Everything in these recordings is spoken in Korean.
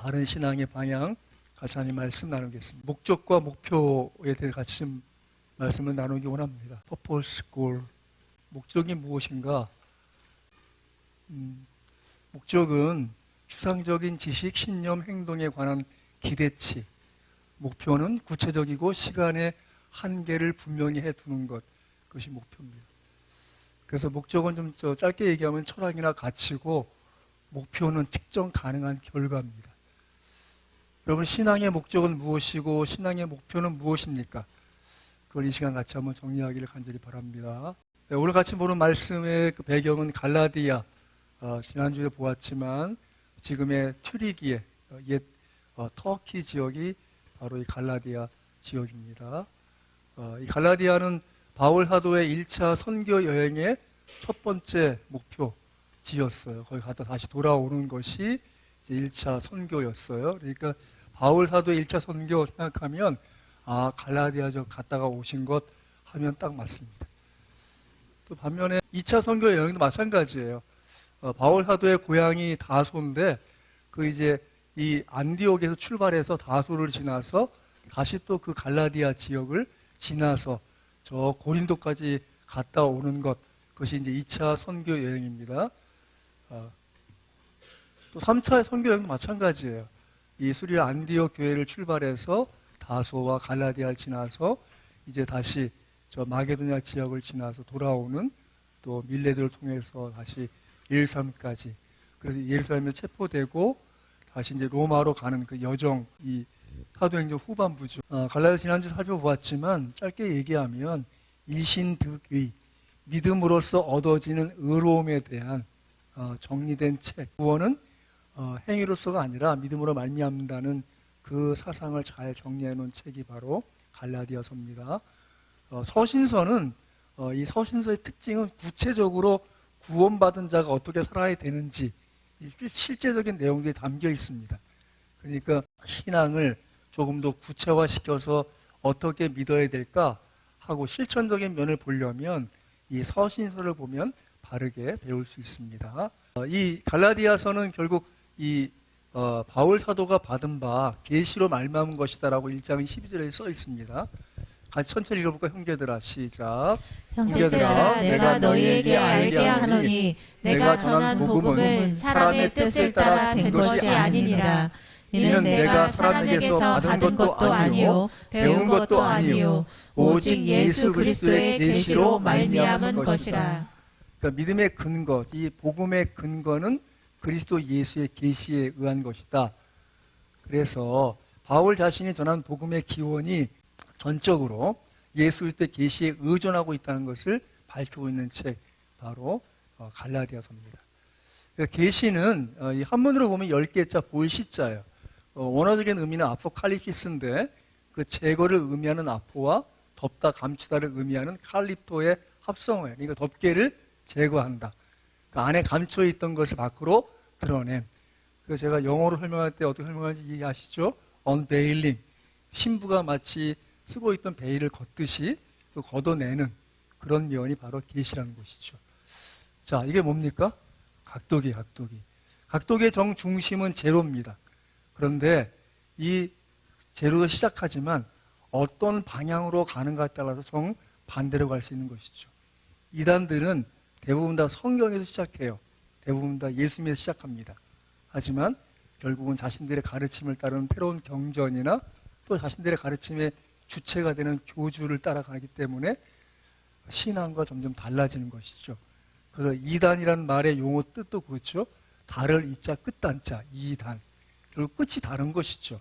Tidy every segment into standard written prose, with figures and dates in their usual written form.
바른 신앙의 방향 같이 하나님 말씀 나누겠습니다. 목적과 목표에 대해 같이 좀 말씀을 나누기 원합니다. Purpose, goal. 목적이 무엇인가? 목적은 추상적인 지식, 신념, 행동에 관한 기대치. 목표는 구체적이고 시간의 한계를 분명히 해두는 것. 그것이 목표입니다. 그래서 목적은 좀 짧게 얘기하면 철학이나 가치고 목표는 측정 가능한 결과입니다. 여러분, 신앙의 목적은 무엇이고 신앙의 목표는 무엇입니까? 그걸 이 시간 같이 한번 정리하기를 간절히 바랍니다. 네, 오늘 같이 보는 말씀의 그 배경은 갈라디아, 지난주에 보았지만 지금의 튀르기예, 옛 터키 지역이 바로 이 갈라디아 지역입니다. 이 갈라디아는 바울 사도의 1차 선교 여행의 첫 번째 목표지였어요. 거기 갔다 다시 돌아오는 것이 이제 1차 선교였어요. 그러니까 바울 사도의 1차 선교 생각하면 갈라디아 저 갔다가 오신 것 하면 딱 맞습니다. 또 반면에 2차 선교 여행도 마찬가지예요. 바울 사도의 고향이 다소인데 그 이제 이 안디옥에서 출발해서 다소를 지나서 다시 또 그 갈라디아 지역을 지나서 저 고린도까지 갔다 오는 것, 그것이 이제 2차 선교 여행입니다. 또 3차 선교 여행도 마찬가지예요. 이 수리아 안디옥 교회를 출발해서 다소와 갈라디아를 지나서 이제 다시 저 마게도냐 지역을 지나서 돌아오는, 또 밀레도를 통해서 다시 예루살렘까지, 그래서 예루살렘에 체포되고 다시 이제 로마로 가는 그 여정, 이 사도행전 후반부죠. 갈라디아 지난주 살펴보았지만 짧게 얘기하면 일신득의, 믿음으로써 얻어지는 의로움에 대한 정리된 책. 구원은 행위로서가 아니라 믿음으로 말미암는다는 그 사상을 잘 정리해 놓은 책이 바로 갈라디아서입니다. 서신서는 이 서신서의 특징은 구체적으로 구원받은 자가 어떻게 살아야 되는지 실제적인 내용들이 담겨 있습니다. 그러니까 신앙을 조금 더 구체화시켜서 어떻게 믿어야 될까 하고 실천적인 면을 보려면 이 서신서를 보면 바르게 배울 수 있습니다. 이 갈라디아서는 결국 이 바울 사도가 받은 바 계시로 말미암은 것이다라고 1장 12절에 써 있습니다. 같이 천천히 읽어볼까 형제들아, 시작. 형제들아, 내가 너희에게 알게 하노니 내가 전한 복음은 사람의 뜻을 따라 된 것이 아니니라. 이는 내가 사람에게서 받은 것도 아니요 배운 것도 아니요 오직 예수 그리스도의 계시로 말미암은 것이라. 그러니까 믿음의 근거, 이 복음의 근거는 그리스도 예수의 계시에 의한 것이다. 그래서 바울 자신이 전한 복음의 기원이 전적으로 예수 그리스도의 계시에 의존하고 있다는 것을 밝히고 있는 책, 바로 갈라디아서입니다. 계시는 이 한문으로 보면 10개자 볼시자예요. 원어적인 의미는 아포칼립시스인데 그 제거를 의미하는 아포와 덮다 감추다를 의미하는 칼립토의 합성어예요. 그러니까 덮개를 제거한다. 그 안에 감춰 있던 것을 밖으로 드러냄. 그래서 제가 영어로 설명할 때 어떻게 설명하는지 이해하시죠? unveiling. 신부가 마치 쓰고 있던 베일을 걷듯이 걷어내는 그런 면이 바로 계시라는 것이죠. 자, 이게 뭡니까? 각도기. 각도기의 정중심은 제로입니다. 그런데 이 제로로 시작하지만 어떤 방향으로 가는가에 따라서 정반대로 갈 수 있는 것이죠. 이단들은 대부분 다 성경에서 시작해요. 대부분 다 예수님에서 시작합니다. 하지만 결국은 자신들의 가르침을 따르는 새로운 경전이나 또 자신들의 가르침의 주체가 되는 교주를 따라가기 때문에 신앙과 점점 달라지는 것이죠. 그래서 이단이라는 말의 용어 뜻도 그렇죠. 달을 이자 끝단자, 이단. 결국 끝이 다른 것이죠.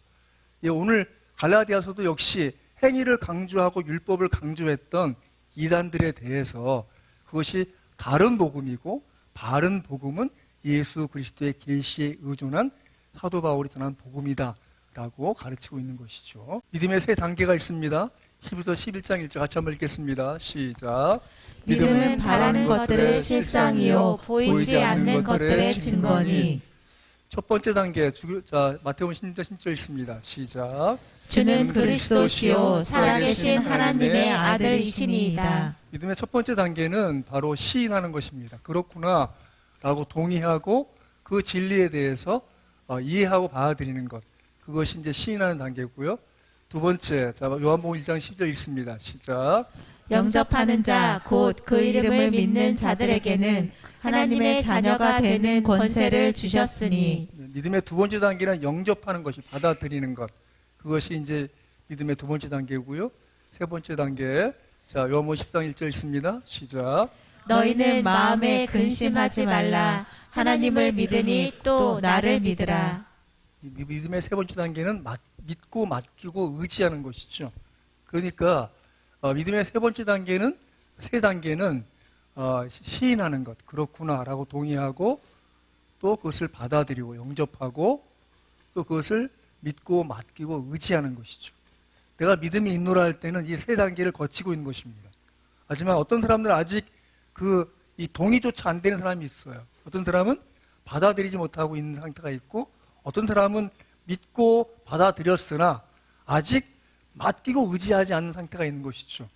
오늘 갈라디아서도 역시 행위를 강조하고 율법을 강조했던 이단들에 대해서 그것이 다른 복음이고 바른 복음은 예수 그리스도의 계시에 의존한 사도 바울이 전한 복음이다 라고 가르치고 있는 것이죠. 믿음의 세 단계가 있습니다. 10부터 11장 1절 같이 한번 읽겠습니다. 시작. 믿음은 바라는 것들의 실상이요 보이지 않는 것들의 증거니. 첫 번째 단계, 마태복음 16장 10절 있습니다. 시작. 주는 그리스도시요 살아계신 하나님의 아들이시니이다. 믿음의 첫 번째 단계는 바로 시인하는 것입니다. 그렇구나 라고 동의하고 그 진리에 대해서 이해하고 받아들이는 것. 그것이 이제 시인하는 단계고요. 두 번째, 자, 요한복음 1장 10절 읽습니다. 시작. 영접하는 자 곧 그 이름을 믿는 자들에게는 하나님의 자녀가 되는 권세를 주셨으니. 믿음의 두 번째 단계는 영접하는 것이 받아들이는 것. 그것이 이제 믿음의 두 번째 단계고요. 세 번째 단계. 자, 요한복음 10장 1절 읽습니다. 시작. 너희는 마음에 근심하지 말라. 하나님을 믿으니 또 나를 믿으라. 믿음의 세 번째 단계는 믿고 맡기고 의지하는 것이죠. 그러니까 믿음의 세 번째 단계는 시인하는 것, 그렇구나라고 동의하고 또 그것을 받아들이고 영접하고 또 그것을 믿고 맡기고 의지하는 것이죠. 내가 믿음이 있노라 할 때는 이 세 단계를 거치고 있는 것입니다. 하지만 어떤 사람들은 아직 이 동의조차 안 되는 사람이 있어요. 어떤 사람은 받아들이지 못하고 있는 상태가 있고 어떤 사람은 믿고 받아들였으나 아직 맡기고 의지하지 않는 상태가 있는 것이죠.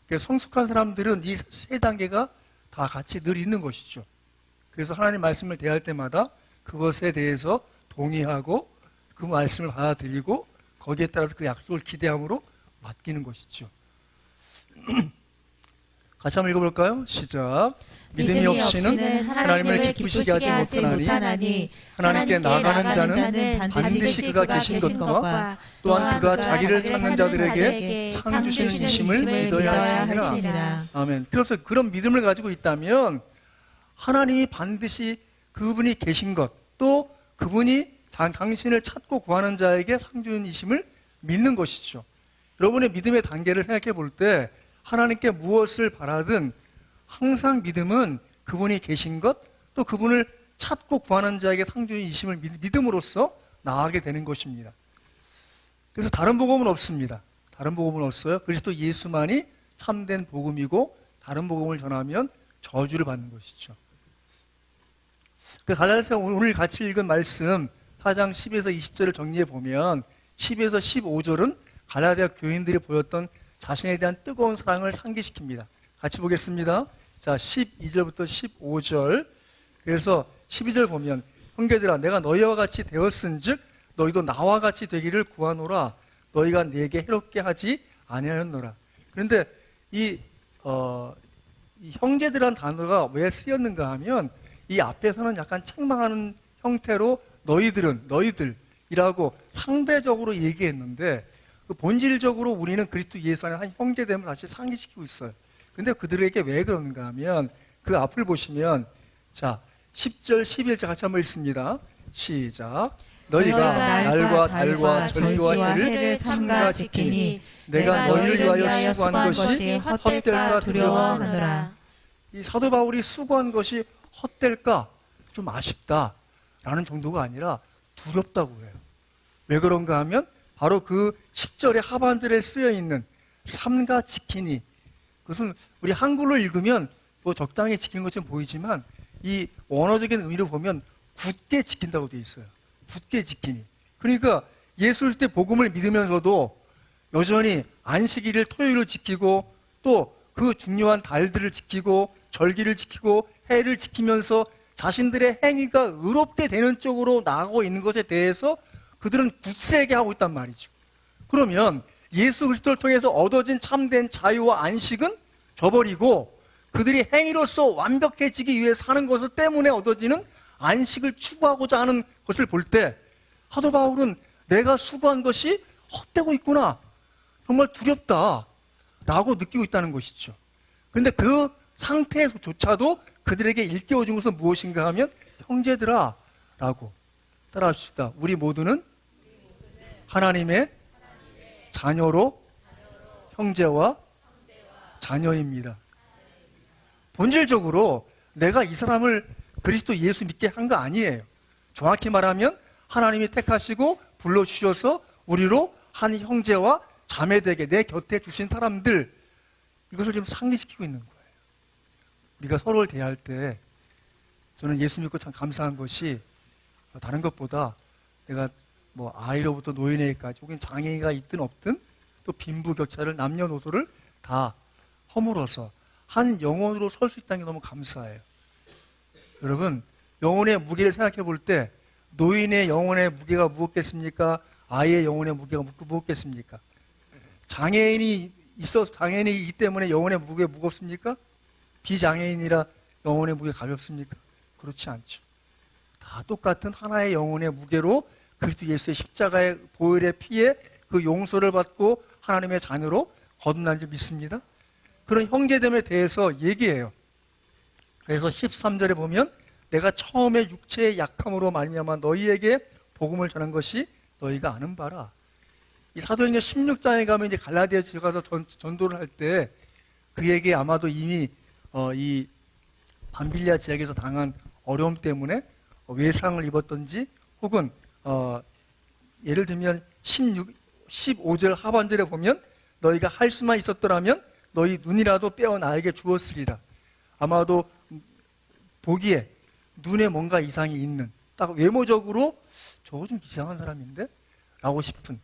그래서 성숙한 사람들은 이 세 단계가 다 같이 늘 있는 것이죠. 그래서 하나님 말씀을 대할 때마다 그것에 대해서 동의하고 그 말씀을 받아들이고 거기에 따라서 그 약속을 기대함으로 맡기는 것이죠. 같이 한번 읽어볼까요? 시작. 믿음이 없이는 하나님을 기쁘시게 하지 못하나니 하나님께 나가는 자는 반드시 그가 계신 것과 또한 그가 자기를 찾는 자들에게 상 주시는 이심을 믿어야 할지니라. 아멘. 그래서 그런 믿음을 가지고 있다면 하나님이 반드시 그분이 계신 것, 또 그분이 당신을 찾고 구하는 자에게 상 주는 이심을 믿는 것이죠. 여러분의 믿음의 단계를 생각해 볼 때 하나님께 무엇을 바라든 항상 믿음은 그분이 계신 것, 또 그분을 찾고 구하는 자에게 상 주는 이심을 믿음으로써 나아가게 되는 것입니다. 그래서 다른 복음은 없습니다. 다른 복음은 없어요. 그리스도 예수만이 참된 복음이고 다른 복음을 전하면 저주를 받는 것이죠. 갈라디아서 오늘 같이 읽은 말씀 4장 10에서 20절을 정리해 보면 10에서 15절은 갈라디아 교인들이 보였던 자신에 대한 뜨거운 사랑을 상기시킵니다. 같이 보겠습니다. 자, 12절부터 15절. 그래서 12절 보면 형제들아 내가 너희와 같이 되었은즉 너희도 나와 같이 되기를 구하노라. 너희가 내게 해롭게 하지 아니하였노라. 그런데 이 형제들이라는 단어가 왜 쓰였는가 하면 이 앞에서는 약간 책망하는 형태로 너희들이라고 상대적으로 얘기했는데 본질적으로 우리는 그리스도 예수 안에 한 형제됨을 다시 상기시키고 있어요. 근데 그들에게 왜 그러는가 하면 그 앞을 보시면 자 10절 11절 같이 한번 읽습니다. 시작. 너희가 날과 달과 절기와 해를 삼가 지키니 내가 너희를 위하여 수고한 것이 헛될까 두려워하노라. 이 사도 바울이 수고한 것이 헛될까 좀 아쉽다라는 정도가 아니라 두렵다고 해요. 왜 그런가 하면 바로 그 10절의 하반절에 쓰여있는 삼가 지키니, 그것은 우리 한글로 읽으면 뭐 적당히 지키는 것처럼 보이지만 이 원어적인 의미로 보면 굳게 지킨다고 되어 있어요. 굳게 지키니. 그러니까 예수 그리스도의 복음을 믿으면서도 여전히 안식일을 토요일을 지키고 또 그 중요한 달들을 지키고 절기를 지키고 해를 지키면서 자신들의 행위가 의롭게 되는 쪽으로 나아가고 있는 것에 대해서 그들은 굳세게 하고 있단 말이죠. 그러면 예수 그리스도를 통해서 얻어진 참된 자유와 안식은 저버리고 그들이 행위로서 완벽해지기 위해 사는 것을 때문에 얻어지는 안식을 추구하고자 하는 것을 볼 때 사도 바울은 내가 수고한 것이 헛되고 있구나, 정말 두렵다라고 느끼고 있다는 것이죠. 그런데 그 상태조차도 그들에게 일깨워준 것은 무엇인가 하면 형제들아 라고 따라합시다. 우리 모두는 하나님의 자녀로 형제와 자녀입니다. 본질적으로 내가 이 사람을 그리스도 예수 믿게 한 거 아니에요. 정확히 말하면 하나님이 택하시고 불러주셔서 우리로 한 형제와 자매되게 내 곁에 주신 사람들, 이것을 지금 상기시키고 있는 거예요. 우리가 서로를 대할 때 저는 예수 믿고 참 감사한 것이 다른 것보다 내가 뭐 아이로부터 노인에게까지 혹은 장애가 있든 없든 또 빈부격차를 남녀노소를 다 허물어서 한 영혼으로 설 수 있다는 게 너무 감사해요. 여러분, 영혼의 무게를 생각해 볼 때 노인의 영혼의 무게가 무겁겠습니까? 아이의 영혼의 무게가 무겁겠습니까? 장애인이 있어서 장애인이기 때문에 영혼의 무게 무겁습니까? 비장애인이라 영혼의 무게 가볍습니까? 그렇지 않죠. 다 똑같은 하나의 영혼의 무게로 그리스도 예수의 십자가의 보혈의 피에 그 용서를 받고 하나님의 자녀로 거듭난 줄 믿습니다. 그런 형제됨에 대해서 얘기해요. 그래서 13절에 보면 내가 처음에 육체의 약함으로 말미암아 너희에게 복음을 전한 것이 너희가 아는 바라. 이 사도행전 16장에 가면 이제 갈라디아 지역에 가서 전도를 할 때 그에게 아마도 이미 이 밤빌리아 지역에서 당한 어려움 때문에 외상을 입었던지 혹은 예를 들면 15절 하반절에 보면 너희가 할 수만 있었더라면 너희 눈이라도 빼어 나에게 주었으리라. 아마도 보기에 눈에 뭔가 이상이 있는, 딱 외모적으로 저거 좀 이상한 사람인데? 라고 싶은.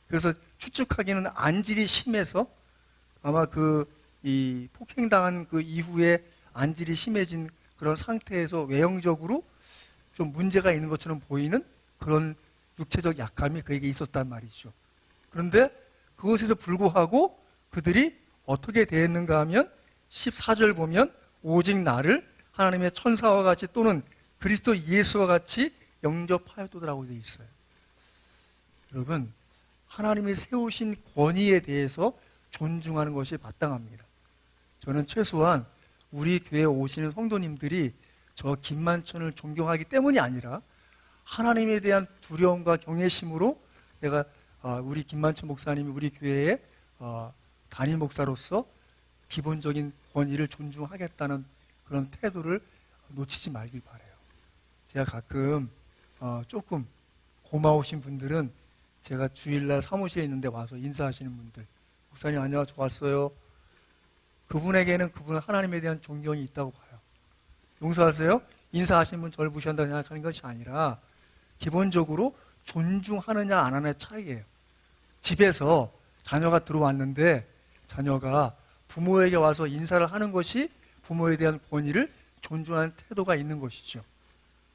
그래서 추측하기는 안질이 심해서 아마 이 폭행당한 그 이후에 안질이 심해진 그런 상태에서 외형적으로 좀 문제가 있는 것처럼 보이는 그런 육체적 약함이 그에게 있었단 말이죠. 그런데 그것에도 불구하고 그들이 어떻게 대했는가 하면 14절 보면 오직 나를 하나님의 천사와 같이 또는 그리스도 예수와 같이 영접하였도다라고 되어 있어요. 여러분, 하나님이 세우신 권위에 대해서 존중하는 것이 마땅합니다. 저는 최소한 우리 교회에 오시는 성도님들이 저 김만천을 존경하기 때문이 아니라 하나님에 대한 두려움과 경외심으로 내가 우리 김만천 목사님이 우리 교회의 담임 목사로서 기본적인 권위를 존중하겠다는 그런 태도를 놓치지 말길 바라요. 제가 가끔 조금 고마우신 분들은 제가 주일날 사무실에 있는데 와서 인사하시는 분들, 목사님 안녕하세요, 저 왔어요. 그분에게는 그분은 하나님에 대한 존경이 있다고 봐요. 용서하세요? 인사하시는 분 저를 무시한다고 생각하는 것이 아니라 기본적으로 존중하느냐 안 하느냐의 차이예요. 집에서 자녀가 들어왔는데 자녀가 부모에게 와서 인사를 하는 것이 부모에 대한 권위를 존중하는 태도가 있는 것이죠.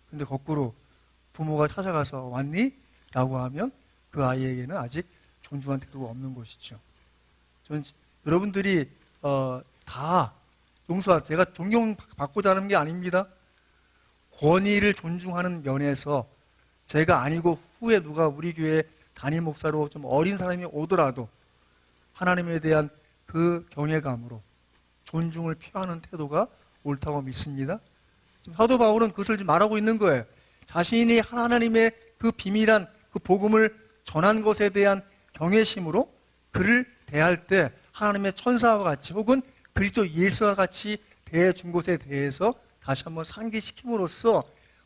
그런데 거꾸로 부모가 찾아가서 왔니? 라고 하면 그 아이에게는 아직 존중하는 태도가 없는 것이죠. 저는 여러분들이 다 용서하세요. 제가 존경받고자 하는 게 아닙니다. 권위를 존중하는 면에서 제가 아니고 후에 누가 우리 교회 담임 목사로 좀 어린 사람이 오더라도 하나님에 대한 그 경외감으로 존중을 표하는 태도가 옳다고 믿습니다. 지금 사도 바울은 그것을 지금 말하고 있는 거예요. 자신이 하나님의 그 비밀한 그 복음을 전한 것에 대한 경외심으로 그를 대할 때 하나님의 천사와 같이 혹은 그리스도 예수와 같이 대해준 것에 대해서 다시 한번 상기시킴으로써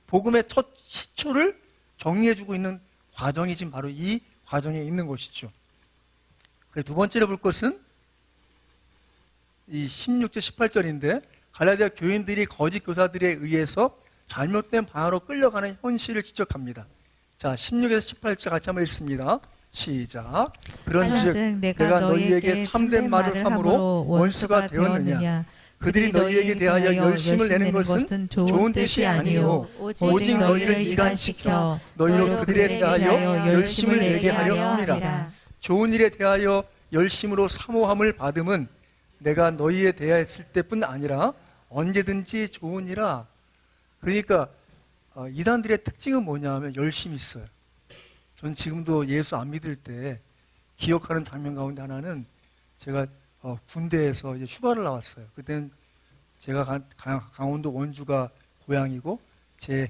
복음의 첫 시초를 정리해주고 있는 과정이 지금 바로 이 과정에 있는 것이죠. 두 번째로 볼 것은 이 16절 18절인데 갈라디아 교인들이 거짓 교사들에 의해서 잘못된 방향으로 끌려가는 현실을 지적합니다. 자, 16에서 18절 같이 한번 읽습니다. 시작. 그런즉 내가 너희에게 참된 말을 함으로 원수가 되었느냐? 그들이 너희에게 대하여 열심을 내는 것은 좋은 뜻이 아니요 오직 너희를 이간시켜 너희로 그들에 대하여 열심을 내게 하려 함이라. 좋은 일에 대하여 열심으로 사모함을 받음은 내가 너희에 대하였을 때뿐 아니라 언제든지 좋으니라. 그러니까 이단들의 특징은 뭐냐 하면 열심히 있어요. 저는 지금도 예수 안 믿을 때 기억하는 장면 가운데 하나는 제가 군대에서 이제 휴가를 나왔어요. 그때는 제가 강원도 원주가 고향이고 제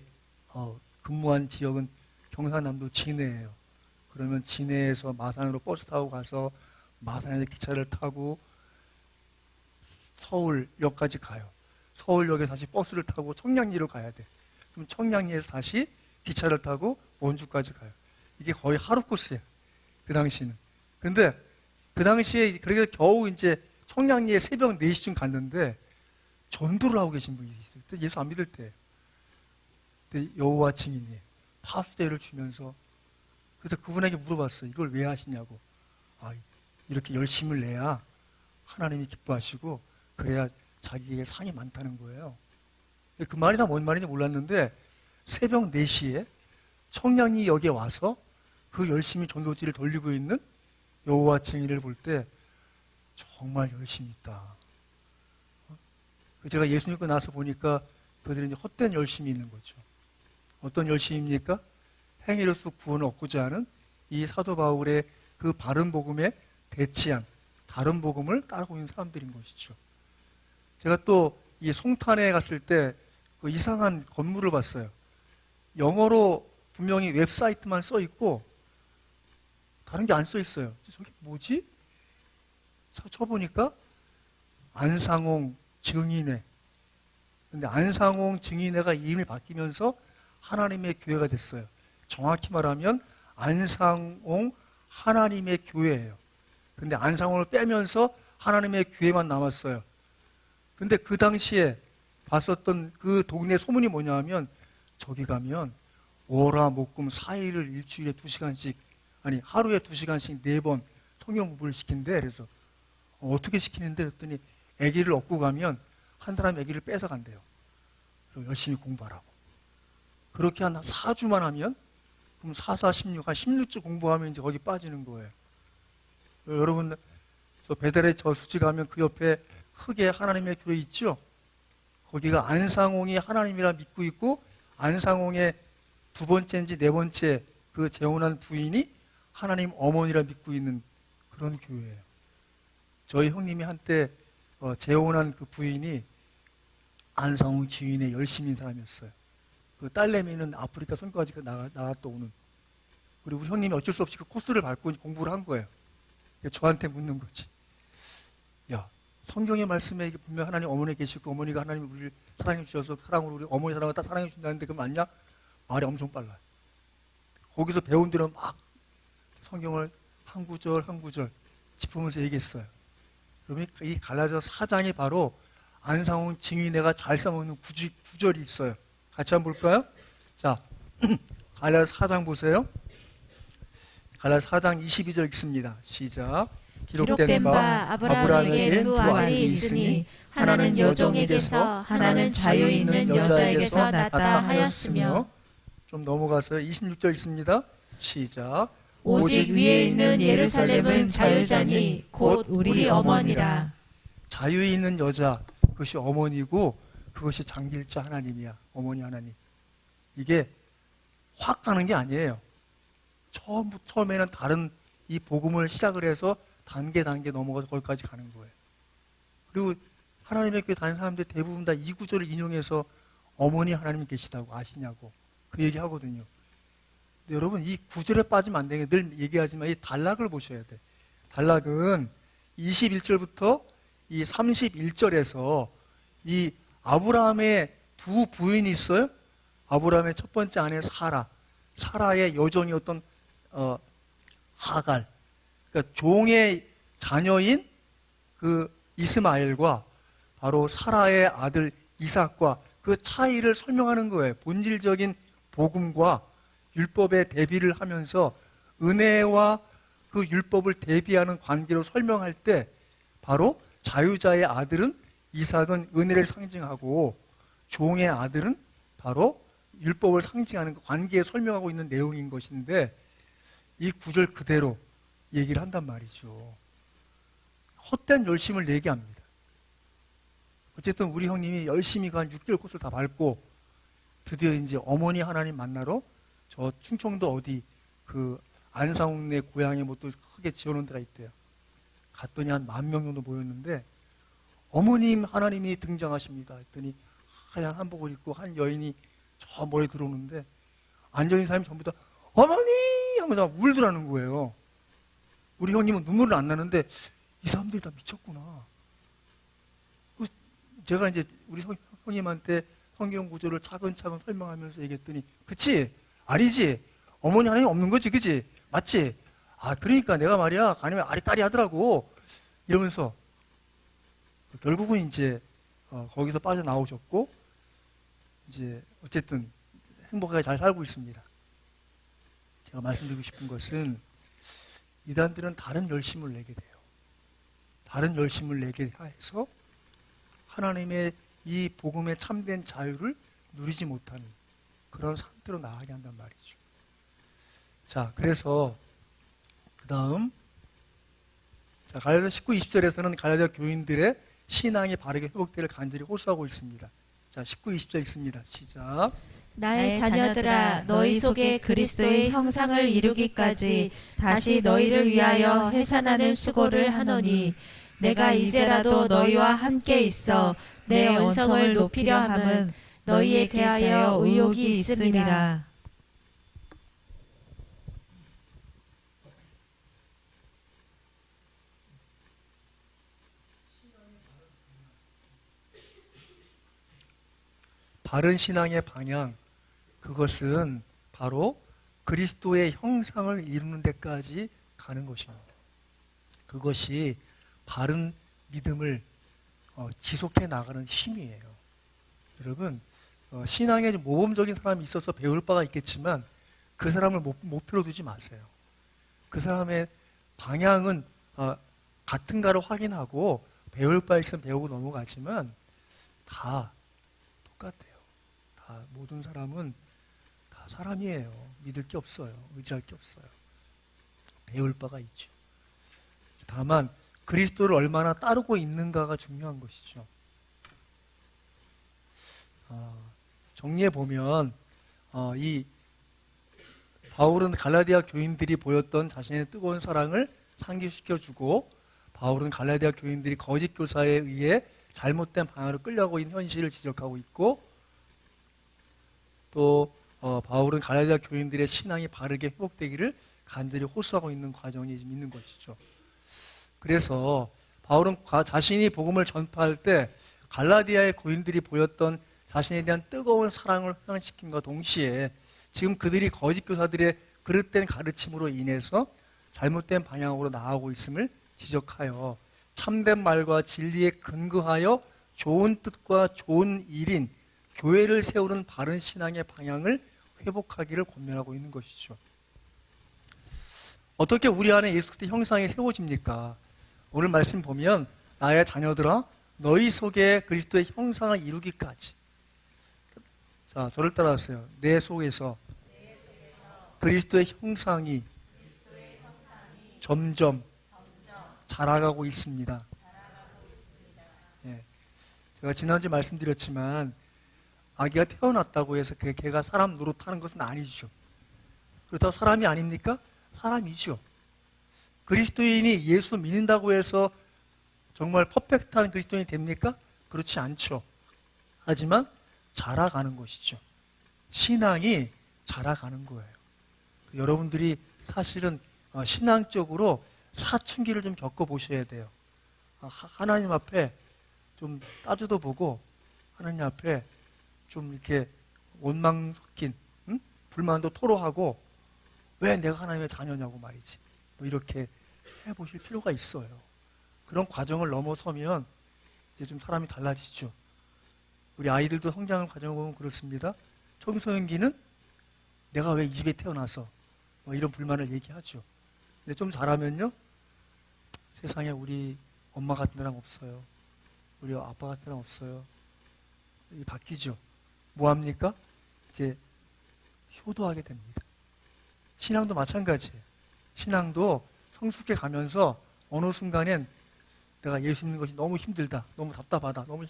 근무한 지역은 경상남도 진해예요. 그러면 진해에서 마산으로 버스 타고 가서 마산에서 기차를 타고 서울역까지 가요. 서울역에 다시 버스를 타고 청량리로 가야 돼. 그럼 청량리에서 다시 기차를 타고 원주까지 가요. 이게 거의 하루 코스예요. 그 당시는. 근데 그 당시에 그래서 겨우 이제 청량리에 새벽 4시쯤 갔는데 전도를 하고 계신 분이 있어요. 그때 예수 안 믿을 때. 그때 여호와 증인이 파수제를 주면서 그래서 그분에게 물어봤어요. 이걸 왜 하시냐고. 이렇게 열심을 내야 하나님이 기뻐하시고 그래야 자기에게 상이 많다는 거예요. 그 말이 다 뭔 말인지 몰랐는데 새벽 4시에 청량리 여기에 와서 그 열심히 전도지를 돌리고 있는 여호와 증인을 볼 때 정말 열심히 있다. 제가 예수 믿고 나서 보니까 그들이 이제 헛된 열심이 있는 거죠. 어떤 열심입니까? 행위로서 구원을 얻고자 하는 이 사도 바울의 그 바른 복음에 대치한 다른 복음을 따르고 있는 사람들인 것이죠. 제가 또 이 송탄에 갔을 때 그 이상한 건물을 봤어요. 영어로 분명히 웹사이트만 써 있고 다른 게 안 써 있어요. 저게 뭐지? 쳐보니까 안상홍 증인회. 근데 안상홍 증인회가 이름이 바뀌면서 하나님의 교회가 됐어요. 정확히 말하면 안상홍 하나님의 교회예요. 근데 안상홍을 빼면서 하나님의 교회만 남았어요. 근데 그 당시에 봤었던 그 동네 소문이 뭐냐 하면 저기 가면 월화 목금 4일을 일주일에 2시간씩 아니 하루에 2시간씩 4번 성경 공부를 시킨대. 그래서 어떻게 시키는데 그랬더니 아기를 얻고 가면 한 사람 아기를 뺏어 간대요. 그리고 열심히 공부하라고. 그렇게 한 4주만 하면 그럼 4, 4, 16, 한 16주 공부하면 이제 거기 빠지는 거예요. 여러분 저 배달의 저수지 가면 그 옆에 크게 하나님의 교회 있죠? 거기가 안상홍이 하나님이라 믿고 있고 안상홍의 두 번째인지 네 번째 그 재혼한 부인이 하나님 어머니라 믿고 있는 그런 교회예요. 저희 형님이 한때 재혼한 그 부인이 안상홍 지인의 열심인 사람이었어요. 그 딸내미는 아프리카 선교까지 나갔다 오는. 그리고 우리 형님이 어쩔 수 없이 그 코스를 밟고 공부를 한 거예요. 저한테 묻는 거지. 야, 성경의 말씀에 분명 하나님 어머니 계시고 어머니가 하나님 우리를 사랑해 주셔서 사랑으로 우리 어머니 사랑을 딱 사랑해 준다는데 그건 맞냐? 말이 엄청 빨라요. 거기서 배운 대로 막 성경을 한 구절 한 구절 짚으면서 얘기했어요. 그러면 이 갈라디아서 4장이 바로 안상홍 증인회가 잘 써먹는 구절이 있어요. 같이 한번 볼까요? 자, 갈라디아서 4장 보세요. 갈라디아서 4장 22절 읽습니다. 시작. 기록된 바 아브라함에게 두 아들이 있으니 하나는 여종에게서 하나는 자유 있는 여자에게서 났다 하였으며 좀 넘어가서 26절 있습니다. 시작. 오직 위에 있는 예루살렘은 자유자니 곧 우리 어머니라. 자유에 있는 여자 그것이 어머니고 그것이 장길자 하나님이야. 어머니 하나님. 이게 확 가는 게 아니에요. 처음에는 다른 이 복음을 시작을 해서 단계 넘어가서 거기까지 가는 거예요. 그리고 하나님의 교회 다니는 사람들 대부분 다 이 구절을 인용해서 어머니 하나님 계시다고 아시냐고 그 얘기 하거든요. 근데 여러분 이 구절에 빠지면 안 되게 늘 얘기하지만 이 단락을 보셔야 돼. 단락은 21절부터 이 31절에서 이 아브라함의 두 부인이 있어요. 아브라함의 첫 번째 아내 사라의 여종이었던 하갈. 그러니까 종의 자녀인 그 이스마엘과 바로 사라의 아들 이삭과 그 차이를 설명하는 거예요. 본질적인 복음과 율법의 대비를 하면서 은혜와 그 율법을 대비하는 관계로 설명할 때 바로 자유자의 아들은 이삭은 은혜를 상징하고 종의 아들은 바로 율법을 상징하는 그 관계에 설명하고 있는 내용인 것인데 이 구절 그대로 얘기를 한단 말이죠. 헛된 열심을 내게 합니다. 어쨌든 우리 형님이 열심히 간 6개월 코스를 다 밟고 드디어 이제 어머니 하나님 만나러 저 충청도 어디 그 안상홍네 고향에 뭐 또 크게 지어놓은 데가 있대요. 갔더니 한 10,000명 정도 모였는데 어머님 하나님이 등장하십니다. 했더니 하얀 한복을 입고 한 여인이 저 머리에 들어오는데 앉아있는 사람이 전부 다 어머니! 하면서 울더라는 거예요. 우리 형님은 눈물은 안 나는데 이 사람들이 다 미쳤구나. 제가 이제 우리 형님한테 성경 구절을 차근차근 설명하면서 얘기했더니 그치? 아니지? 어머니 하나님 없는 거지 그치? 맞지? 아 그러니까 내가 말이야 아니면 아리까리 하더라고 이러면서 결국은 이제 거기서 빠져나오셨고 이제 어쨌든 행복하게 잘 살고 있습니다. 제가 말씀드리고 싶은 것은 이단들은 다른 열심을 내게 돼요. 다른 열심을 내게 해서 하나님의 이 복음의 참된 자유를 누리지 못하는 그런 상태로 나가게 한단 말이죠. 자, 그래서 그 다음 자, 갈라디아 19, 20절에서는 갈라디아 교인들의 신앙이 바르게 회복되기를 간절히 호소하고 있습니다. 자, 19, 20절 있습니다. 시작. 나의 자녀들아 너희 속에 그리스도의 형상을 이루기까지 다시 너희를 위하여 해산하는 수고를 하노니 내가 이제라도 너희와 함께 있어 내 언성을 높이려 함은 너희에 대하여 의욕이 있음이라. 바른 신앙의 방향, 그것은 바로 그리스도의 형상을 이루는 데까지 가는 것입니다. 그것이 바른 믿음을 지속해 나가는 힘이에요. 여러분, 신앙에 모범적인 사람이 있어서 배울 바가 있겠지만 그 사람을 목표로 두지 마세요. 그 사람의 방향은 같은가를 확인하고 배울 바 있으면 배우고 넘어가지만 다 똑같아요. 다 모든 사람은 다 사람이에요. 믿을 게 없어요. 의지할 게 없어요. 배울 바가 있죠. 다만 그리스도를 얼마나 따르고 있는가가 중요한 것이죠. 정리해 보면 이 바울은 갈라디아 교인들이 보였던 자신의 뜨거운 사랑을 상기시켜주고, 바울은 갈라디아 교인들이 거짓 교사에 의해 잘못된 방향으로 끌려가고 있는 현실을 지적하고 있고, 또 바울은 갈라디아 교인들의 신앙이 바르게 회복되기를 간절히 호소하고 있는 과정이 지금 있는 것이죠. 그래서 바울은 자신이 복음을 전파할 때 갈라디아의 교인들이 보였던 자신에 대한 뜨거운 사랑을 회상시킨과 동시에 지금 그들이 거짓 교사들의 그릇된 가르침으로 인해서 잘못된 방향으로 나아가고 있음을 지적하여 참된 말과 진리에 근거하여 좋은 뜻과 좋은 일인 교회를 세우는 바른 신앙의 방향을 회복하기를 권면하고 있는 것이죠. 어떻게 우리 안에 예수 그리스도의 형상이 세워집니까? 오늘 말씀 보면 나의 자녀들아 너희 속에 그리스도의 형상을 이루기까지. 자, 저를 따라하세요. 내 속에서 그리스도의 형상이 점점 자라가고 있습니다. 예. 제가 지난주에 말씀드렸지만 아기가 태어났다고 해서 걔가 사람 노릇하는 것은 아니죠. 그렇다고 사람이 아닙니까? 사람이죠. 그리스도인이 예수 믿는다고 해서 정말 퍼펙트한 그리스도인이 됩니까? 그렇지 않죠. 하지만 자라가는 것이죠. 신앙이 자라가는 거예요. 여러분들이 사실은 신앙적으로 사춘기를 좀 겪어보셔야 돼요. 하나님 앞에 좀 따져도 보고 하나님 앞에 좀 이렇게 원망 섞인 불만도 토로하고 왜 내가 하나님의 자녀냐고 말이지. 뭐 이렇게 해보실 필요가 있어요. 그런 과정을 넘어서면 이제 좀 사람이 달라지죠. 우리 아이들도 성장하는 과정을 보면 그렇습니다. 청소년기는 내가 왜 이 집에 태어나서 뭐 이런 불만을 얘기하죠. 근데 좀 자라면요, 세상에 우리 엄마 같은 사람 없어요. 우리 아빠 같은 사람 없어요. 바뀌죠. 뭐합니까? 이제 효도하게 됩니다. 신앙도 마찬가지예요. 신앙도 성숙해 가면서 어느 순간엔 내가 예수 믿는 것이 너무 힘들다, 너무 답답하다, 너무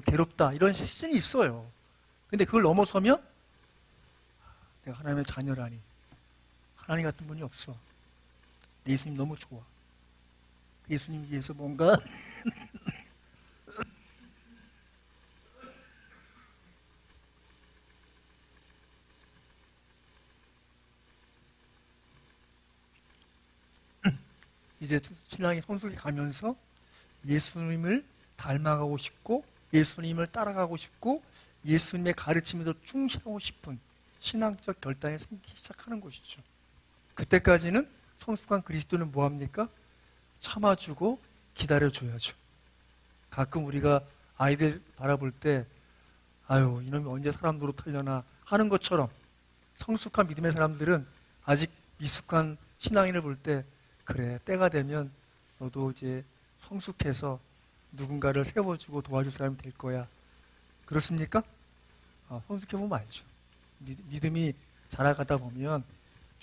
괴롭다 이런 시즌이 있어요. 근데 그걸 넘어서면 내가 하나님의 자녀라니, 하나님 같은 분이 없어. 예수님 너무 좋아. 예수님 위해서 뭔가 이제 신앙이 성숙해 가면서 예수님을 닮아가고 싶고 예수님을 따라가고 싶고 예수님의 가르침에 더 충실하고 싶은 신앙적 결단이 생기기 시작하는 것이죠. 그때까지는 성숙한 그리스도는 뭐합니까? 참아주고 기다려줘야죠. 가끔 우리가 아이들 바라볼 때 아유 이놈이 언제 사람 노릇하려나 하는 것처럼 성숙한 믿음의 사람들은 아직 미숙한 신앙인을 볼 때 그래 때가 되면 너도 이제 성숙해서 누군가를 세워주고 도와줄 사람이 될 거야. 그렇습니까? 성숙해보면 알죠. 믿음이 자라가다 보면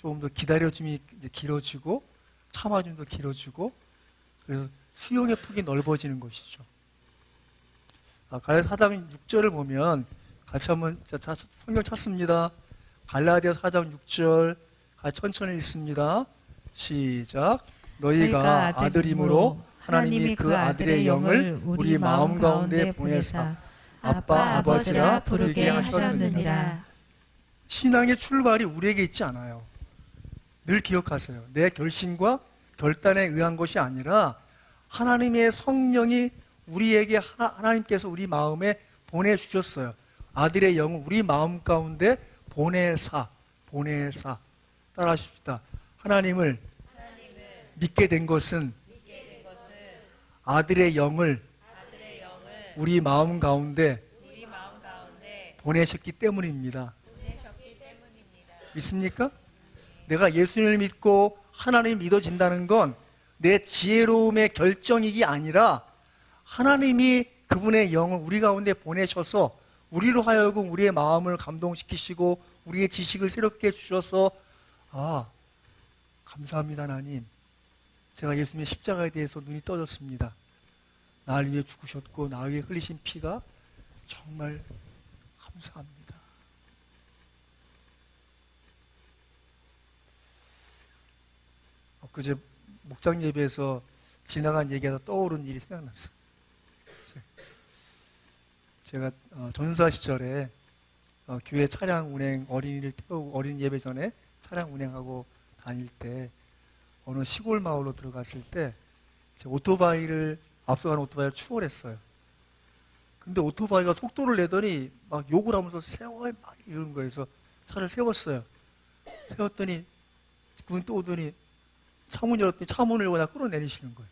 조금 더 기다려줌이 이제 길어지고 참아줌도 길어지고 그래서 수용의 폭이 넓어지는 것이죠. 갈라디아 4장 6절을 보면 같이 한번 성경 찾습니다. 갈라디아 4장 6절 같이 천천히 읽습니다. 시작. 너희가 아들임으로 하나님이 그 아들의 영을 우리 마음 가운데 보내사 아빠 아버지라 부르게 하셨느니라. 신앙의 출발이 우리에게 있지 않아요. 늘 기억하세요. 내 결심과 결단에 의한 것이 아니라 하나님의 성령이 우리에게 하나님께서 우리 마음에 보내주셨어요. 아들의 영을 우리 마음 가운데 보내사 따라하십시다. 하나님을 믿게 된 것은 아들의 영을 우리 마음 가운데 보내셨기 때문입니다. 믿습니까? 내가 예수님을 믿고 하나님 믿어진다는 건 내 지혜로움의 결정이기 아니라 하나님이 그분의 영을 우리 가운데 보내셔서 우리로 하여금 우리의 마음을 감동시키시고 우리의 지식을 새롭게 해주셔서 감사합니다 하나님. 제가 예수님의 십자가에 대해서 눈이 떠졌습니다. 나를 위해 죽으셨고 나를 위해 흘리신 피가 정말 감사합니다. 그제 목장 예배에서 지나간 얘기가 떠오른 일이 생각났어요. 제가 전사 시절에 교회 차량 운행 어린이를 태우고 어린이 예배 전에 차량 운행하고 다닐 때 어느 시골 마을로 들어갔을 때 제 오토바이를 앞서가는 오토바이를 추월했어요. 근데 오토바이가 속도를 내더니 막 욕을 하면서 세워요 막 이런 거에서 차를 세웠어요. 세웠더니 그분 또 오더니 창문 열었더니 차문을 그냥 끌어내리시는 거예요.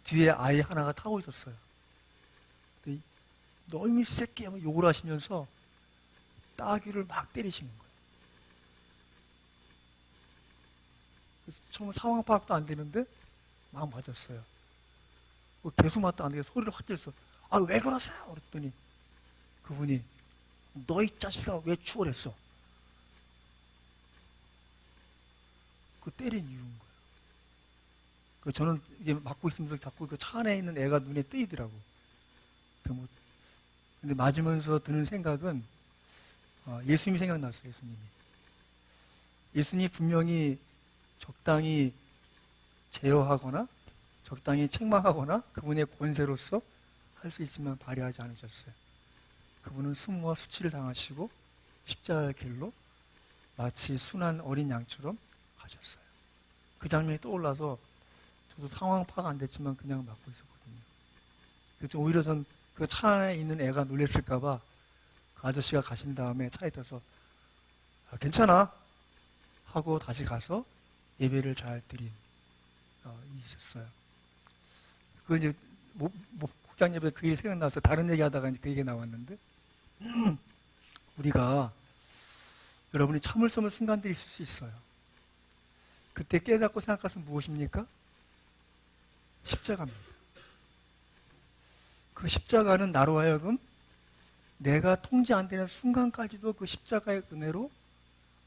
뒤에 아이 하나가 타고 있었어요. 너무 이 새끼 하면 욕을 하시면서 따귀를 막 때리시는 거예요. 그래서 처음 상황 파악도 안 되는데 막 맞았어요. 계속 맞다 안 되게 소리를 확 질렀어. 왜 그러세요? 그랬더니 그분이 너 이 자식아 왜 추월했어? 그 때린 이유인 거예요. 저는 이게 맞고 있으면서 자꾸 그 차 안에 있는 애가 눈에 띄더라고. 근데 맞으면서 드는 생각은 예수님이 생각났어요. 예수님이 분명히 적당히 제어하거나 적당히 책망하거나 그분의 권세로서 할 수 있지만 발휘하지 않으셨어요. 그분은 수모와 수치를 당하시고 십자가의 길로 마치 순한 어린 양처럼 가셨어요. 그 장면이 떠올라서 저도 상황 파악 안 됐지만 그냥 맞고 있었거든요. 그래서 오히려 전 그 차 안에 있는 애가 놀랬을까봐 그 아저씨가 가신 다음에 차에 타서 괜찮아 하고 다시 가서 예배를 잘 드린 있었어요. 그 이제 목장 예배 그 일이 생각나서 다른 얘기하다가 그 얘기가 나왔는데 우리가 여러분이 참을 수 없는 순간들이 있을 수 있어요. 그때 깨닫고 생각할 것은 무엇입니까? 십자가입니다. 그 십자가는 나로 하여금 내가 통제 안 되는 순간까지도 그 십자가의 은혜로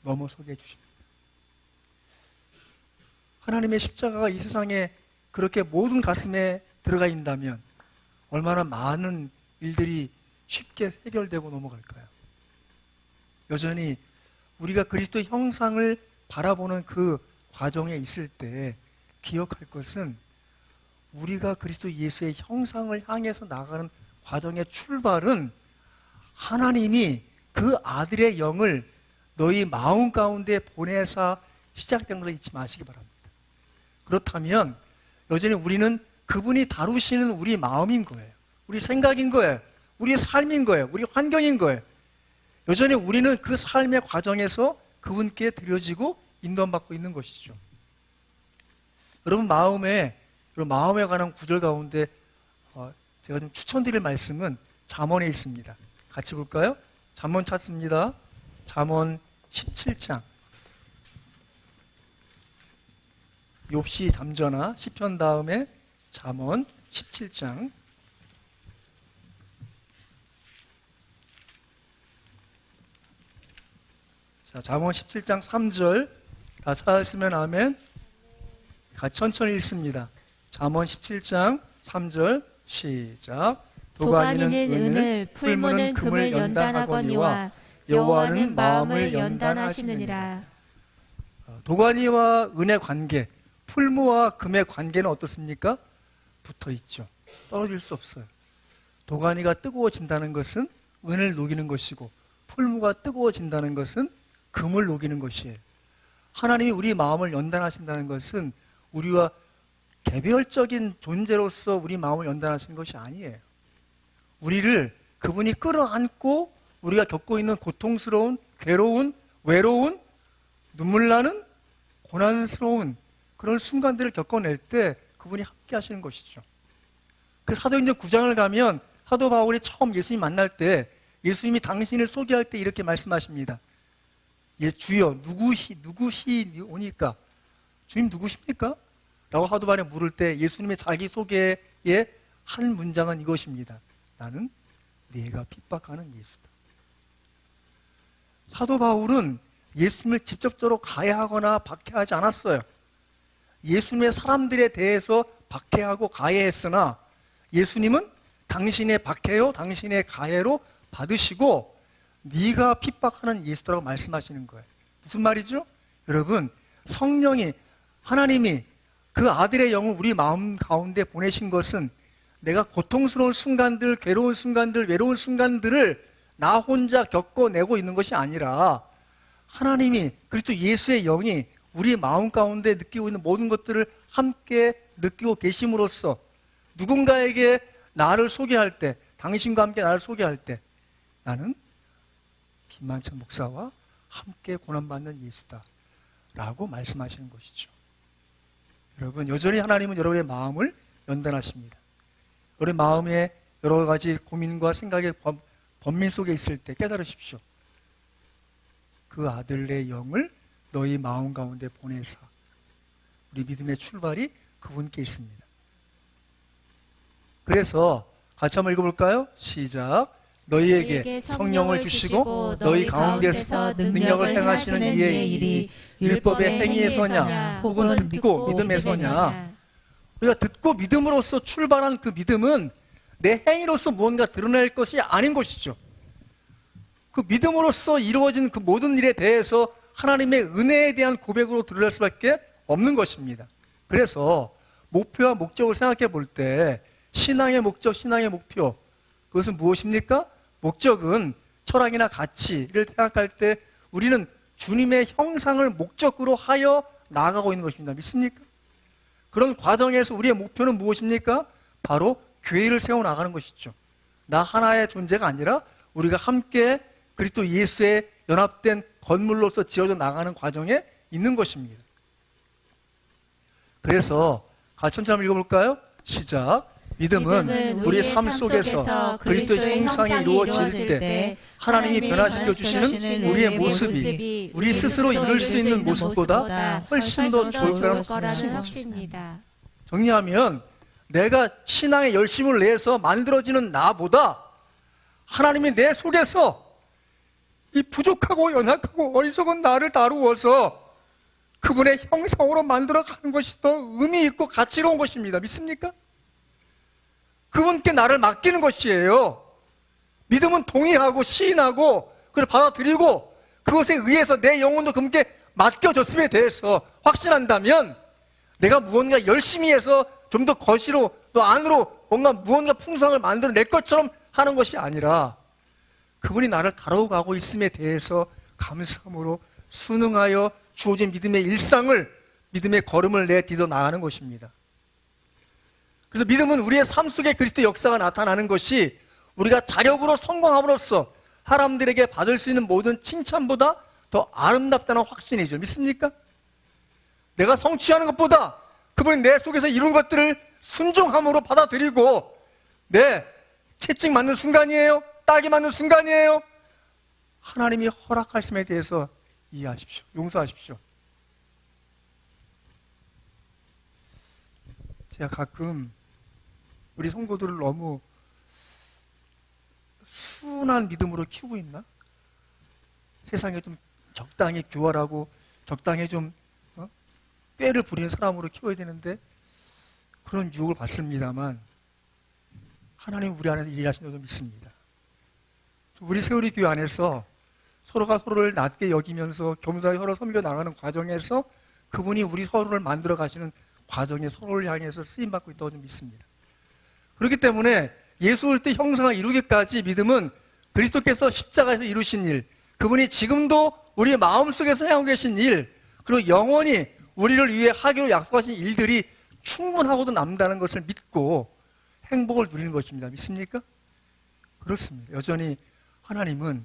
넘어서게 해주십니다. 하나님의 십자가가 이 세상에 그렇게 모든 가슴에 들어가 있다면 얼마나 많은 일들이 쉽게 해결되고 넘어갈까요? 여전히 우리가 그리스도의 형상을 바라보는 그 과정에 있을 때 기억할 것은 우리가 그리스도 예수의 형상을 향해서 나가는 과정의 출발은 하나님이 그 아들의 영을 너희 마음 가운데 보내사 시작된 것을 잊지 마시기 바랍니다. 그렇다면 여전히 우리는 그분이 다루시는 우리 마음인 거예요. 우리 생각인 거예요. 우리 삶인 거예요. 우리 환경인 거예요. 여전히 우리는 그 삶의 과정에서 그분께 드려지고 인도받고 있는 것이죠. 여러분 마음에 관한 구절 가운데 제가 좀 추천드릴 말씀은 잠언에 있습니다. 같이 볼까요? 잠언 찾습니다. 잠언 17장. 욥시 잠전하 시편 다음에 잠언 17장. 자, 잠언 17장 3절 다 찾았으면 아멘. 같이 천천히 읽습니다. 잠언 17장 3절 시작. 도가니는 은을, 풀무는 금을 연단하거니와 여호와는 마음을 연단하시느니라. 도가니와 은의 관계, 풀무와 금의 관계는 어떻습니까? 붙어 있죠. 떨어질 수 없어요. 도가니가 뜨거워진다는 것은 은을 녹이는 것이고, 풀무가 뜨거워진다는 것은 금을 녹이는 것이에요. 하나님이 우리 마음을 연단하신다는 것은 우리와 개별적인 존재로서 우리 마음을 연단하시는 것이 아니에요. 우리를 그분이 끌어안고 우리가 겪고 있는 고통스러운, 괴로운, 외로운, 눈물 나는 고난스러운 그런 순간들을 겪어낼 때 그분이 함께 하시는 것이죠. 그래서 사도행전 9장을 가면 사도 바울이 처음 예수님 만날 때 예수님이 당신을 소개할 때 이렇게 말씀하십니다. 예, 주여 누구시오니까? 주님 누구십니까? 라고 사도 바울이 물을 때 예수님의 자기소개의 한 문장은 이것입니다. 나는 네가 핍박하는 예수다. 사도 바울은 예수님을 직접적으로 가해하거나 박해하지 않았어요. 예수님의 사람들에 대해서 박해하고 가해했으나 예수님은 당신의 박해요, 당신의 가해로 받으시고 네가 핍박하는 예수라고 말씀하시는 거예요. 무슨 말이죠? 여러분, 성령이, 하나님이 그 아들의 영을 우리 마음 가운데 보내신 것은 내가 고통스러운 순간들, 괴로운 순간들, 외로운 순간들을 나 혼자 겪어내고 있는 것이 아니라 하나님이, 그리스도 예수의 영이 우리 마음 가운데 느끼고 있는 모든 것들을 함께 느끼고 계심으로써 누군가에게 나를 소개할 때, 당신과 함께 나를 소개할 때 나는 김만찬 목사와 함께 고난받는 예수다 라고 말씀하시는 것이죠. 여러분, 여전히 하나님은 여러분의 마음을 연단하십니다. 여러분의 마음에 여러 가지 고민과 생각의 번민 속에 있을 때 깨달으십시오. 그 아들의 영을 너희 마음 가운데 보내사. 우리 믿음의 출발이 그분께 있습니다. 그래서 같이 한번 읽어볼까요? 시작. 너희에게 성령을 주시고 너희 가운데서 능력을 행하시는 이의 일이 율법의 행위에서냐 혹은 듣고 믿음에서냐. 우리가 듣고 믿음으로써 출발한 그 믿음은 내 행위로서 무언가 드러낼 것이 아닌 것이죠. 그 믿음으로써 이루어진 그 모든 일에 대해서 하나님의 은혜에 대한 고백으로 드러날 수밖에 없는 것입니다. 그래서 목표와 목적을 생각해 볼 때 신앙의 목적, 신앙의 목표, 그것은 무엇입니까? 목적은 철학이나 가치를 생각할 때 우리는 주님의 형상을 목적으로 하여 나아가고 있는 것입니다. 믿습니까? 그런 과정에서 우리의 목표는 무엇입니까? 바로 교회를 세워나가는 것이죠. 나 하나의 존재가 아니라 우리가 함께 그리스도 예수의 연합된 건물로서 지어져 나가는 과정에 있는 것입니다. 그래서 같이 한번 읽어볼까요? 시작. 믿음은 우리의 삶 속에서 그리스도의 형상이 이루어질 때 하나님이 변화시켜 주시는 우리의 모습이 우리 스스로 이룰 수 있는 모습보다 훨씬 더 좋을 거라는 확신입니다. 정리하면 내가 신앙의 열심을 내서 만들어지는 나보다 하나님이 내 속에서 이 부족하고 연약하고 어리석은 나를 다루어서 그분의 형상으로 만들어가는 것이 더 의미 있고 가치로운 것입니다. 믿습니까? 그분께 나를 맡기는 것이에요. 믿음은 동의하고 시인하고 그걸 받아들이고 그것에 의해서 내 영혼도 그분께 맡겨졌음에 대해서 확신한다면 내가 무언가 열심히 해서 좀 더 거시로 또 안으로 무언가 풍성을 만들어낼 것처럼 하는 것이 아니라 그분이 나를 다루고 가고 있음에 대해서 감사함으로 순응하여 주어진 믿음의 일상을, 믿음의 걸음을 내딛어 나가는 것입니다. 그래서 믿음은 우리의 삶 속에 그리스도 역사가 나타나는 것이 우리가 자력으로 성공함으로써 사람들에게 받을 수 있는 모든 칭찬보다 더 아름답다는 확신이죠. 믿습니까? 내가 성취하는 것보다 그분이 내 속에서 이룬 것들을 순종함으로 받아들이고 채찍 맞는 순간이에요? 딱이 맞는 순간이에요? 하나님이 허락하심에 대해서 이해하십시오. 용서하십시오. 제가 가끔 우리 성도들을 너무 순한 믿음으로 키우고 있나? 세상에 좀 적당히 교활하고 적당히 좀 꾀를 부리는 사람으로 키워야 되는데 그런 유혹을 받습니다만 하나님 우리 안에서 일하시는 줄 믿습니다. 우리 세우리 교회 안에서 서로가 서로를 낮게 여기면서 겸손하게 서로 섬겨 나가는 과정에서 그분이 우리 서로를 만들어 가시는 과정에 서로를 향해서 쓰임받고 있다고 좀 믿습니다. 그렇기 때문에 예수 그리스도의 형상을 이루기까지 믿음은 그리스도께서 십자가에서 이루신 일, 그분이 지금도 우리 마음속에서 행하고 계신 일, 그리고 영원히 우리를 위해 하기로 약속하신 일들이 충분하고도 남다는 것을 믿고 행복을 누리는 것입니다. 믿습니까? 그렇습니다. 여전히 하나님은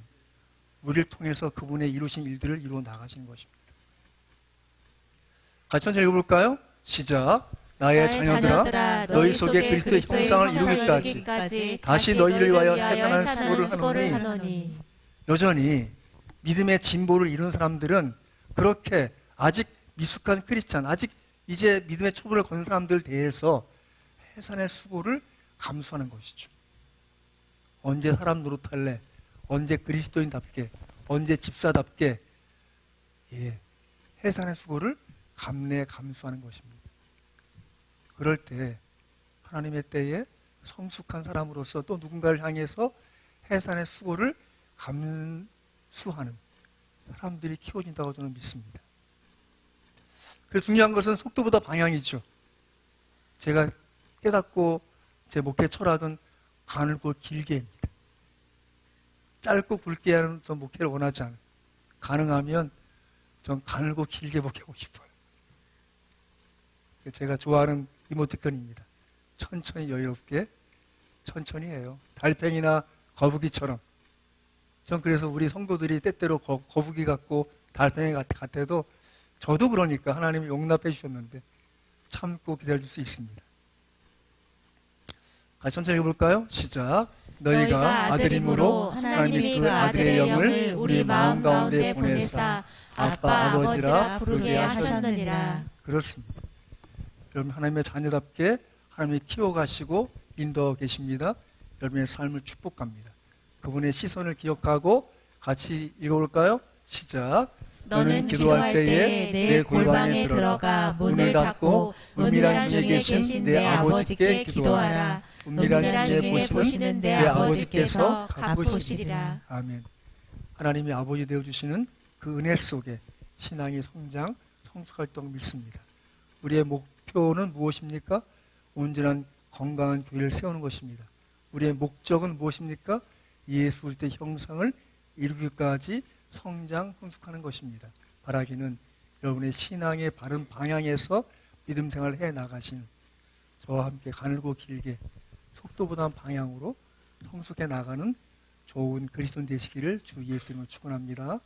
우리를 통해서 그분의 이루신 일들을 이루어 나가시는 것입니다. 같이 한번 읽어볼까요? 시작. 나의 자녀들아 너희 속에 그리스도의 형상을 이루기까지 다시 너희를 위하여 해단한 수고를 하노니. 여전히 믿음의 진보를 이룬 사람들은 그렇게 아직 미숙한 크리스찬, 아직 이제 믿음의 초보를 거는 사람들 대해서 해산의 수고를 감수하는 것이죠. 언제 사람 노릇할래? 언제 그리스도인답게? 언제 집사답게? 해산의 수고를 감내 감수하는 것입니다. 그럴 때 하나님의 때에 성숙한 사람으로서 또 누군가를 향해서 해산의 수고를 감수하는 사람들이 키워진다고 저는 믿습니다. 그래서 중요한 것은 속도보다 방향이죠. 제가 깨닫고 제 목회 철학은 가늘고 길게입니다. 짧고 굵게 하는 저 목회를 원하지 않아요. 가능하면 전 가늘고 길게 목회하고 싶어요. 제가 좋아하는 이모티콘입니다. 천천히 여유롭게 천천히 해요. 달팽이나 거북이처럼. 전 그래서 우리 성도들이 때때로 거북이 같고 달팽이 같아도 저도 그러니까 하나님이 용납해 주셨는데 참고 기다릴 수 있습니다. 같이 천천히 읽어볼까요? 시작. 너희가 아들임으로 하나님이 그 아들의 영을 우리 마음 가운데 보내사 아빠 아버지라 부르게 하셨느니라. 그렇습니다. 여러분 하나님의 자녀답게 하나님이 키워가시고 인도하고 계십니다. 여러분의 삶을 축복합니다. 그분의 시선을 기억하고 같이 읽어볼까요? 시작. 너는 기도할 때에 내 골방에 들어가 문을 닫고 은밀한 중에 계신 내 아버지께 기도하라. 은밀한 중에 보시는 내 아버지께서 갚으시리라. 아멘. 하나님이 아버지 되어주시는 그 은혜 속에 신앙이 성장, 성숙할 때 믿습니다. 우리의 목표는 무엇입니까? 온전한 건강한 교회를 세우는 것입니다. 우리의 목적은 무엇입니까? 예수 그리스도의 형상을 이루기까지 성장, 성숙하는 것입니다. 바라기는 여러분의 신앙의 바른 방향에서 믿음 생활을 해 나가신 저와 함께 가늘고 길게 속도보다 방향으로 성숙해 나가는 좋은 그리스도인 되시기를 주 예수님을 축원합니다.